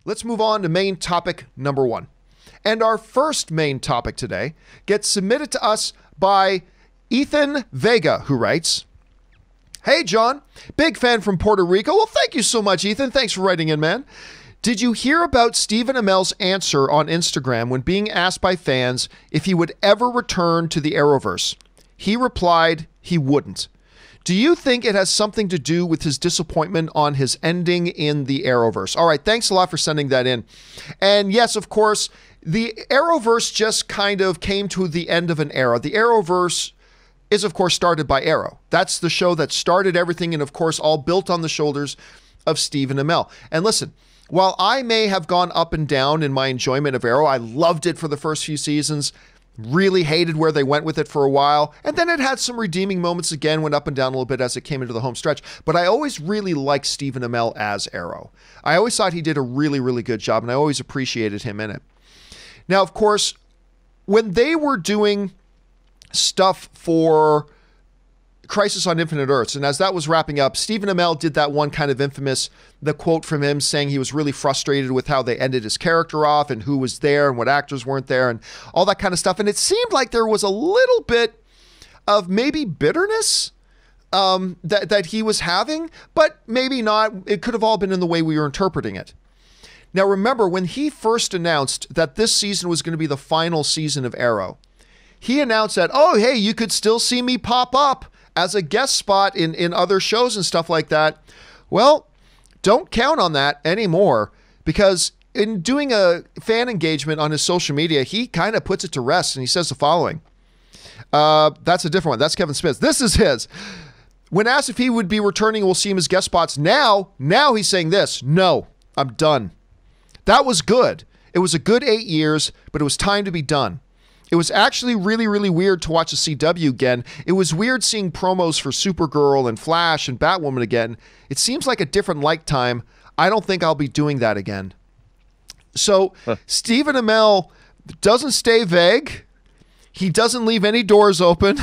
Let's move on to main topic number 1. And our first main topic today gets submitted to us by Ethan Vega, who writes, "Hey, John, big fan from Puerto Rico." Well, thank you so much, Ethan. Thanks for writing in, man. "Did you hear about Stephen Amell's answer on Instagram when being asked by fans if he would ever return to the Arrowverse? He replied he wouldn't. Do you think it has something to do with his disappointment on his ending in the Arrowverse?" All right, thanks a lot for sending that in. And yes, of course, the Arrowverse just kind of came to the end of an era. The Arrowverse is, of course, started by Arrow. That's the show that started everything, and of course, all built on the shoulders of Stephen Amell. And listen, while I may have gone up and down in my enjoyment of Arrow, I loved it for the first few seasons, really hated where they went with it for a while, and then it had some redeeming moments again, went up and down a little bit as it came into the home stretch. But I always really liked Stephen Amell as Arrow. I always thought he did a really, really good job, and I always appreciated him in it. Now, of course, when they were doing stuff for Crisis on Infinite Earths, and as that was wrapping up, Stephen Amell did that one kind of infamous, the quote from him saying he was really frustrated with how they ended his character off and who was there and what actors weren't there and all that kind of stuff. And it seemed like there was a little bit of maybe bitterness that he was having, but maybe not. It could have all been in the way we were interpreting it. Now, remember, when he first announced that this season was going to be the final season of Arrow, he announced that, oh, hey, you could still see me pop up as a guest spot in other shows and stuff like that. Well, don't count on that anymore, because in doing a fan engagement on his social media, he kind of puts it to rest, and he says the following. That's a different one. That's Kevin Smith. This is his. When asked if he would be returning, we'll see him as guest spots. Now he's saying this. "No, I'm done. That was good. It was a good 8 years, but it was time to be done. It was actually really, really weird to watch the CW again. It was weird seeing promos for Supergirl and Flash and Batwoman again. It seems like a different lifetime. I don't think I'll be doing that again." So Stephen Amell doesn't stay vague. He doesn't leave any doors open.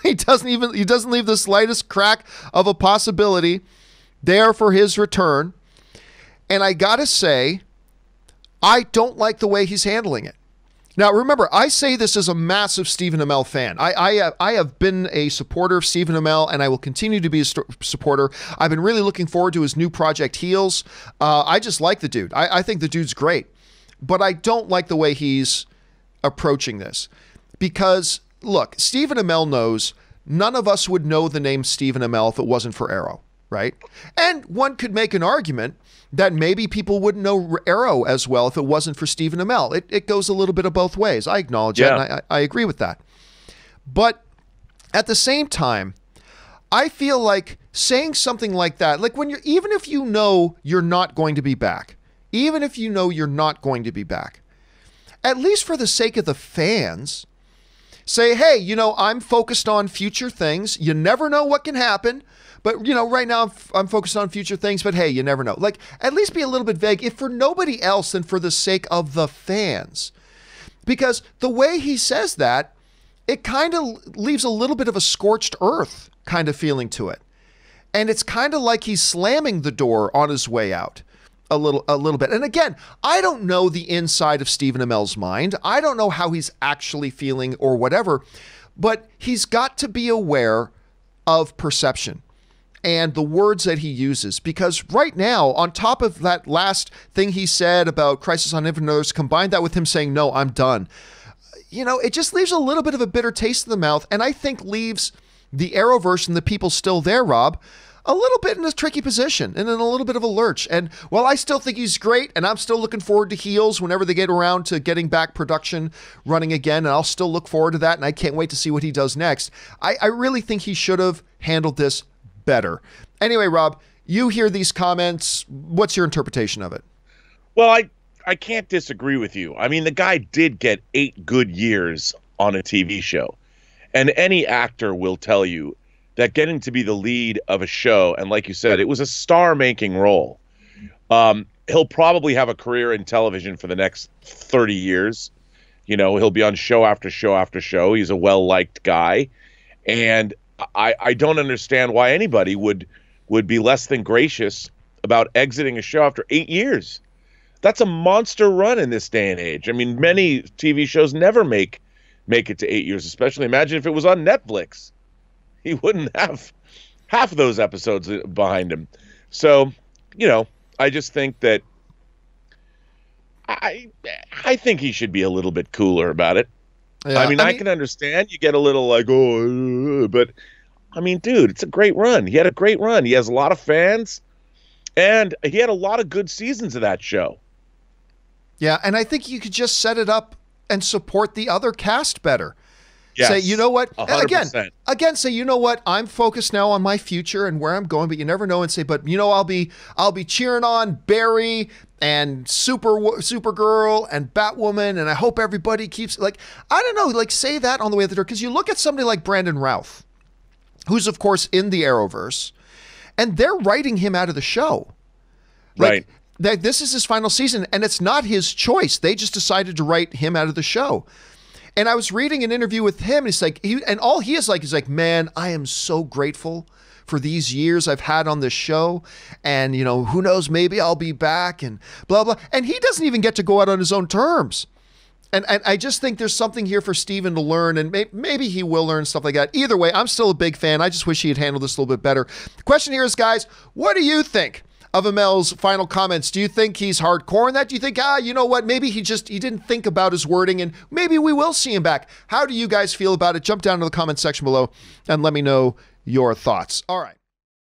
He doesn't leave the slightest crack of a possibility there for his return. And I gotta say, I don't like the way he's handling it. Now, remember, I say this as a massive Stephen Amell fan. I have been a supporter of Stephen Amell, and I will continue to be a supporter. I've been really looking forward to his new project, Heels. I just like the dude. I think the dude's great. But I don't like the way he's approaching this. Because, look, Stephen Amell knows none of us would know the name Stephen Amell if it wasn't for Arrow, right? And one could make an argument that maybe people wouldn't know Arrow as well if it wasn't for Stephen Amell. It goes a little bit of both ways. I acknowledge that, and I agree with that. But at the same time, I feel like saying something like that, like when even if you know you're not going to be back, even if you know you're not going to be back, at least for the sake of the fans, say, hey, I'm focused on future things. You never know what can happen. But, right now I'm focused on future things, but hey, you never know. Like, at least be a little bit vague, if for nobody else than for the sake of the fans. Because the way he says that, it kind of leaves a little bit of a scorched earth kind of feeling to it. And it's kind of like he's slamming the door on his way out a little bit. And again, I don't know the inside of Stephen Amell's mind. I don't know how he's actually feeling or whatever, but he's got to be aware of perception and the words that he uses, because right now, on top of that last thing he said about Crisis on Infinite Earths, combine that with him saying, "No, I'm done," it just leaves a little bit of a bitter taste in the mouth, and I think leaves the Arrowverse and the people still there, Rob, a little bit in a tricky position and in a little bit of a lurch. And while I still think he's great, and I'm still looking forward to Heels whenever they get around to getting back production running again, and I'll still look forward to that, and I can't wait to see what he does next, I really think he should have handled this better. Anyway, Rob, you hear these comments. What's your interpretation of it? Well, I can't disagree with you. I mean, the guy did get 8 good years on a TV show. And any actor will tell you that getting to be the lead of a show, and like you said, it was a star-making role. He'll probably have a career in television for the next 30 years. He'll be on show after show after show. He's a well-liked guy. And I don't understand why anybody would be less than gracious about exiting a show after 8 years. That's a monster run in this day and age. I mean, many TV shows never make it to 8 years, especially imagine if it was on Netflix. He wouldn't have half of those episodes behind him. So, I just think that I think he should be a little bit cooler about it. Yeah, I mean, I can understand you get a little like, but I mean, dude, it's a great run. He had a great run. He has a lot of fans, and he had a lot of good seasons of that show. Yeah, and I think you could just set it up and support the other cast better. Yes, say, you know what? 100%. Again, say, you know what? I'm focused now on my future and where I'm going, but you never know. And say, but I'll be cheering on Barry and Supergirl and Batwoman, and I hope everybody keeps I don't know, say that on the way out the door, because you look at somebody like Brandon Routh, who's of course in the Arrowverse, and they're writing him out of the show. Right. This is his final season, and it's not his choice. They just decided to write him out of the show. And I was reading an interview with him, and he's like, all he is like, man, I am so grateful for these years I've had on this show, and who knows, maybe I'll be back, and blah blah. And he doesn't even get to go out on his own terms. And I just think there's something here for Steven to learn, and maybe he will learn stuff like that. Either way, I'm still a big fan. I just wish he had handled this a little bit better. The question here is, guys, what do you think of Amell's final comments? Do you think he's hardcore in that? Do you think, you know what, maybe he didn't think about his wording, and maybe we will see him back? How do you guys feel about it? Jump down to the comment section below and let me know your thoughts. All right.